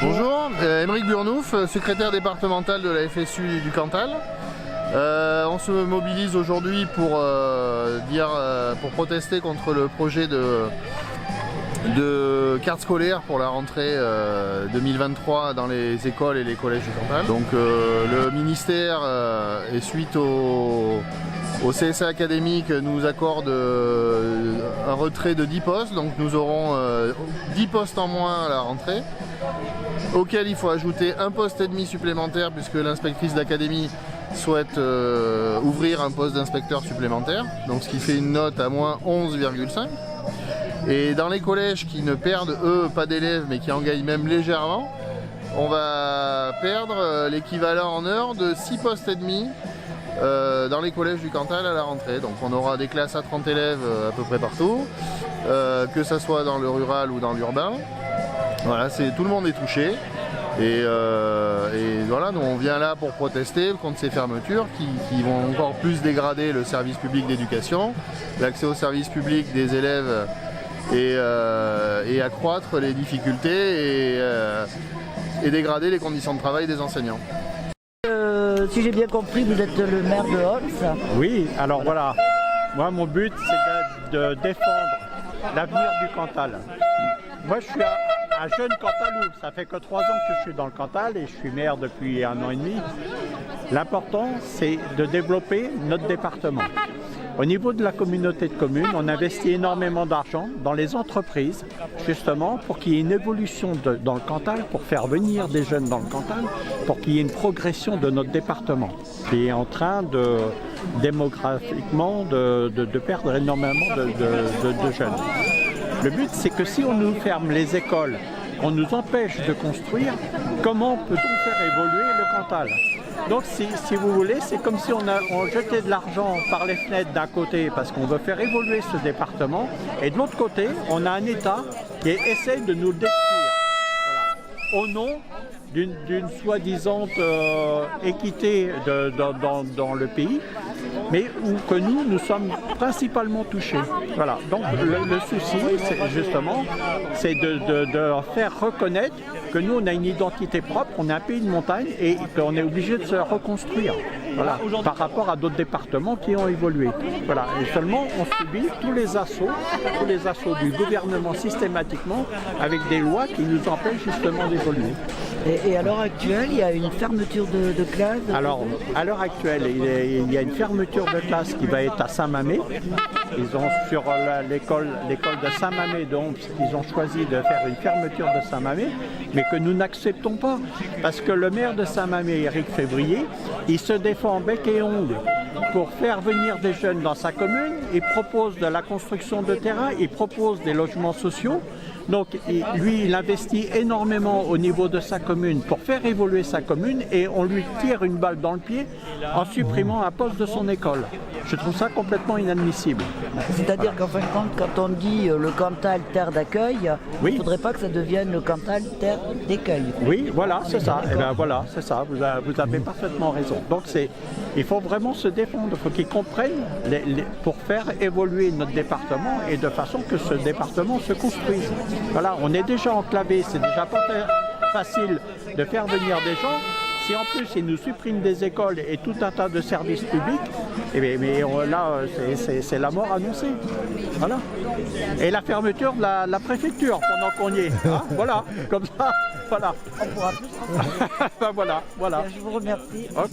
Bonjour, Émeric Burnouf, secrétaire départemental de la FSU du Cantal. On se mobilise aujourd'hui pour protester contre le projet de carte scolaire pour la rentrée 2023 dans les écoles et les collèges du Cantal. Donc le ministère, et suite au CSA académique, nous accorde un retrait de 10 postes, donc nous aurons 10 postes en moins à la rentrée, auquel il faut ajouter un poste et demi supplémentaire puisque l'inspectrice d'académie souhaite ouvrir un poste d'inspecteur supplémentaire, donc ce qui fait une note à moins 11,5. Et dans les collèges qui ne perdent eux pas d'élèves mais qui en gagnent même légèrement, on va perdre l'équivalent en heures de 6 postes et demi dans les collèges du Cantal à la rentrée. Donc on aura des classes à 30 élèves à peu près partout, que ce soit dans le rural ou dans l'urbain. Voilà, tout le monde est touché. Et voilà, nous on vient là pour protester contre ces fermetures qui vont encore plus dégrader le service public d'éducation, l'accès au service public des élèves et accroître les difficultés et dégrader les conditions de travail des enseignants. Si j'ai bien compris, vous êtes le maire de Holz. Oui, alors voilà, moi mon but c'est de défendre l'avenir du Cantal. Moi je suis un jeune Cantalou, ça fait que 3 ans que je suis dans le Cantal et je suis maire depuis 1 an et demi. L'important c'est de développer notre département. Au niveau de la communauté de communes, on investit énormément d'argent dans les entreprises, justement pour qu'il y ait une évolution dans le Cantal, pour faire venir des jeunes dans le Cantal, pour qu'il y ait une progression de notre département, qui est en train démographiquement de perdre énormément de jeunes. Le but, c'est que si on nous ferme les écoles, on nous empêche de construire, comment peut-on faire évoluer le Cantal ? Donc si vous voulez, c'est comme si on jetait de l'argent par les fenêtres d'un côté parce qu'on veut faire évoluer ce département, et de l'autre côté, on a un État qui essaie de nous le détruire. Voilà. Au nom d'une soi-disant équité dans le pays, mais où que nous sommes principalement touchés. Voilà. Donc le souci, c'est de faire reconnaître que nous, on a une identité propre, on est un pays de montagne et qu'on est obligé de se reconstruire, voilà, par rapport à d'autres départements qui ont évolué. Voilà. Et seulement, on subit tous les assauts du gouvernement systématiquement avec des lois qui nous empêchent justement d'évoluer. Et à l'heure actuelle, il y a une fermeture de classe. Alors, à l'heure actuelle, il y a une fermeture de classe qui va être à Saint-Mamé. Ils ont sur l'école de Saint-Mamé, donc ils ont choisi de faire une fermeture de Saint-Mamé, mais que nous n'acceptons pas, parce que le maire de Saint-Mamé, Éric Février, il se défend bec et ongles pour faire venir des jeunes dans sa commune. Il propose de la construction de terrain, il propose des logements sociaux. Donc lui, il investit énormément au niveau de sa commune pour faire évoluer sa commune et on lui tire une balle dans le pied en supprimant un poste de son école. Je trouve ça complètement inadmissible. C'est-à-dire qu'en fin de compte, quand on dit le Cantal terre d'accueil, oui, il ne faudrait pas que ça devienne le Cantal terre d'écueil. Oui, voilà, c'est ça. Et bien voilà, c'est ça. Vous avez parfaitement raison. Donc il faut vraiment se défendre. Il faut qu'ils comprennent pour faire évoluer notre département et de façon que ce département se construise. Voilà, on est déjà enclavé, c'est déjà pas facile de faire venir des gens. Si en plus ils nous suppriment des écoles et tout un tas de services publics, là c'est la mort annoncée. Voilà. Et la fermeture de la préfecture pendant qu'on y est. Hein, voilà, comme ça, voilà. On pourra plus. Ben voilà. Je vous remercie. Ok.